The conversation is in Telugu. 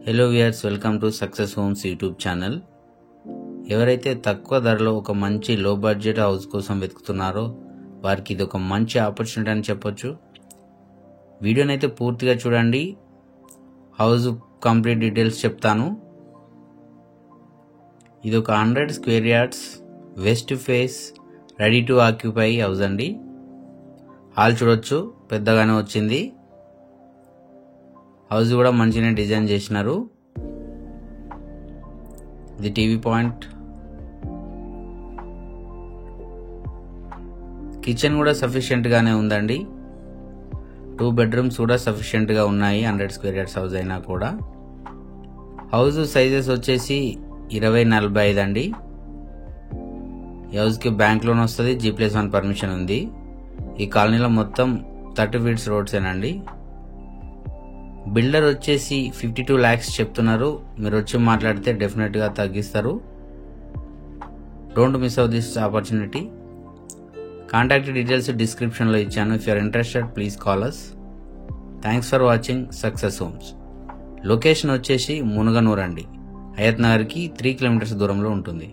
Hello viewers, welcome to success homes YouTube channel. ఎవరైతే తక్కువ ధరలో ఒక మంచి లో బడ్జెట్ హౌస్ కోసం వెతుకుతున్నారో వారికి ఇది ఒక మంచి ఆపర్చునిటీ అని చెప్పొచ్చు. వీడియోని అయితే పూర్తిగా చూడండి. హౌస్ కంప్లీట్ డీటెయిల్స్ చెప్తాను. ఇది ఒక 100 square yards west face ready to occupy house అండి. హాల్ చూడొచ్చు, పెద్దగానే వచ్చింది. హౌస్ కూడా మంచిగానే డిజైన్ చేసినారు. ఇది టీవీ పాయింట్. కిచెన్ కూడా సఫిషియెంట్ గానే ఉందండి. 2 బెడ్రూమ్స్ కూడా సఫిషియెంట్ గా ఉన్నాయి. 100 స్క్వేర్ యార్డ్స్ హౌస్ అయినా కూడా. హౌస్ సైజెస్ వచ్చేసి 20-45 అండి. ఈ హౌస్ కి బ్యాంక్ లోన్ వస్తుంది. G+1 పర్మిషన్ ఉంది. ఈ కాలనీలో మొత్తం 30 ఫీట్స్ రోడ్స్ ఏనండి. బిల్డర్ వచ్చేసి 52 lakhs చెప్తున్నారు. మీరు వచ్చి మాట్లాడితే డెఫినెట్ గా తగ్గిస్తారు. Don't miss out this opportunity. Contact details description లో ఇచ్చాను. If you're interested please call us. Thanks for watching success homes. Location వచ్చేసి మునగనూర్ అండి. హయత్ నగర్ కి 3 కిలోమీటర్స్ దూరంలో ఉంటుంది.